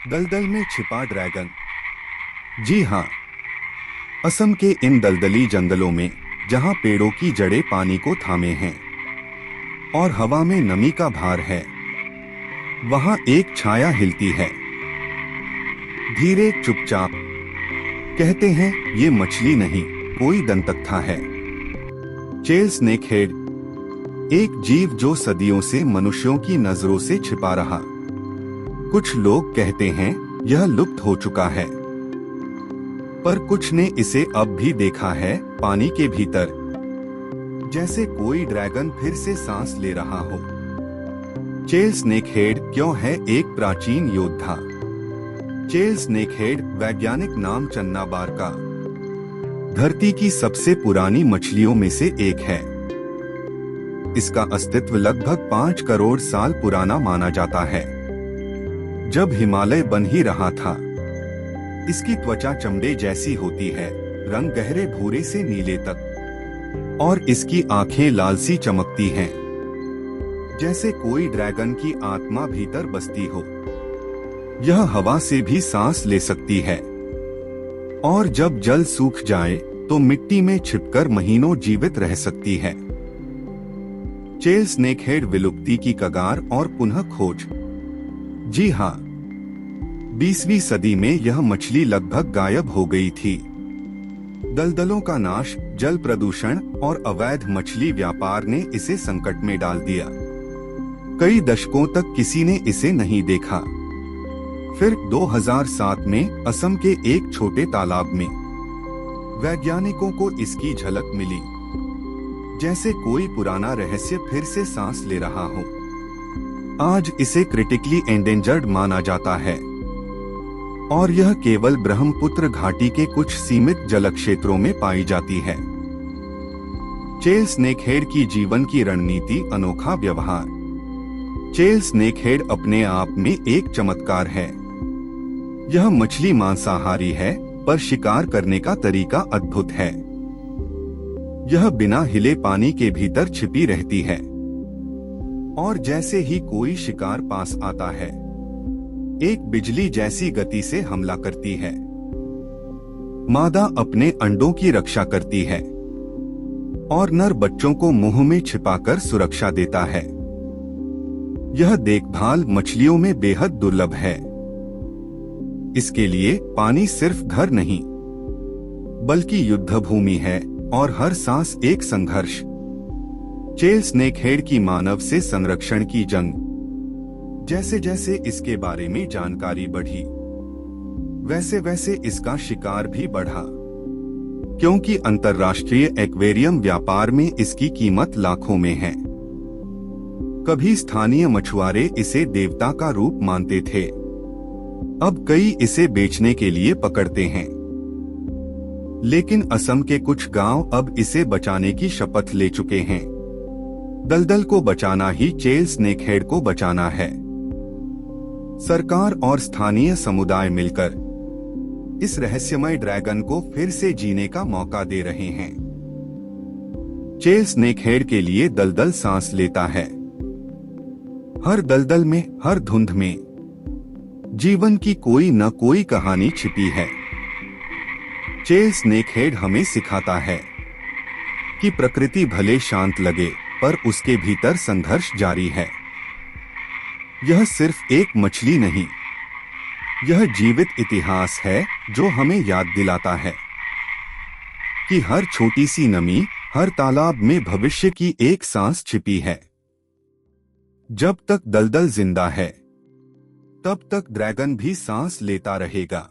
दलदल में छिपा ड्रैगन। जी हाँ, असम के इन दलदली जंगलों में, जहाँ पेड़ों की जड़ें पानी को थामे हैं और हवा में नमी का भार है, वहाँ एक छाया हिलती है, धीरे चुपचाप। कहते हैं ये मछली नहीं, कोई दंतकथा है। चेल स्नेक हेड, एक जीव जो सदियों से मनुष्यों की नजरों से छिपा रहा। कुछ लोग कहते हैं यह लुप्त हो चुका है, पर कुछ ने इसे अब भी देखा है, पानी के भीतर, जैसे कोई ड्रैगन फिर से सांस ले रहा हो। चेल स्नेक हेड क्यों है एक प्राचीन योद्धा? चेल स्नेक हेड वैज्ञानिक नाम चन्नाबार का, धरती की सबसे पुरानी मछलियों में से एक है। इसका अस्तित्व लगभग 5 करोड़ साल पुराना माना जाता है। जब हिमालय बन ही रहा था, इसकी त्वचा चमड़े जैसी होती है, रंग गहरे भूरे से नीले तक, और इसकी आंखें लालसी चमकती हैं, जैसे कोई ड्रैगन की आत्मा भीतर बसती हो। यह हवा से भी सांस ले सकती है, और जब जल सूख जाए तो मिट्टी में छिपकर महीनों जीवित रह सकती है। चेल स्नेक हेड विलुप्ति की कगार और पुनः खोज। जी हाँ, 20वीं सदी में यह मछली लगभग गायब हो गई थी। दलदलों का नाश, जल प्रदूषण और अवैध मछली व्यापार ने इसे संकट में डाल दिया। कई दशकों तक किसी ने इसे नहीं देखा। फिर 2007 में असम के एक छोटे तालाब में वैज्ञानिकों को इसकी झलक मिली, जैसे कोई पुराना रहस्य फिर से सांस ले रहा हो। आज इसे क्रिटिकली एंडेंजर्ड माना जाता है, और यह केवल ब्रह्मपुत्र घाटी के कुछ सीमित जल क्षेत्रों में पाई जाती है। चेल स्नेक हेड की जीवन की रणनीति, अनोखा व्यवहार। चेल स्नेक हेड अपने आप में एक चमत्कार है। यह मछली मांसाहारी है, पर शिकार करने का तरीका अद्भुत है। यह बिना हिले पानी के भीतर छिपी रहती है, और जैसे ही कोई शिकार पास आता है, एक बिजली जैसी गति से हमला करती है। मादा अपने अंडों की रक्षा करती है, और नर बच्चों को मुंह में छिपाकर सुरक्षा देता है। यह देखभाल मछलियों में बेहद दुर्लभ है। इसके लिए पानी सिर्फ घर नहीं, बल्कि युद्ध भूमि है, और हर सांस एक संघर्ष। चेल स्नेक हेड की मानव से संरक्षण की जंग। जैसे जैसे इसके बारे में जानकारी बढ़ी, वैसे वैसे इसका शिकार भी बढ़ा, क्योंकि अंतर्राष्ट्रीय एक्वेरियम व्यापार में इसकी कीमत लाखों में है। कभी स्थानीय मछुआरे इसे देवता का रूप मानते थे, अब कई इसे बेचने के लिए पकड़ते हैं। लेकिन असम के कुछ गांव अब इसे बचाने की शपथ ले चुके हैं। दलदल को बचाना ही चेल स्नेक हेड को बचाना है। सरकार और स्थानीय समुदाय मिलकर इस रहस्यमय ड्रैगन को फिर से जीने का मौका दे रहे हैं। चेल स्नेक हेड के लिए दलदल सांस लेता है। हर दलदल में, हर धुंध में जीवन की कोई न कोई कहानी छिपी है। चेल स्नेक हेड हमें सिखाता है कि प्रकृति भले शांत लगे, पर उसके भीतर संघर्ष जारी है। यह सिर्फ एक मछली नहीं, यह जीवित इतिहास है जो हमें याद दिलाता है कि हर छोटी सी नमी, हर तालाब में भविष्य की एक सांस छिपी है। जब तक दलदल जिंदा है, तब तक ड्रैगन भी सांस लेता रहेगा।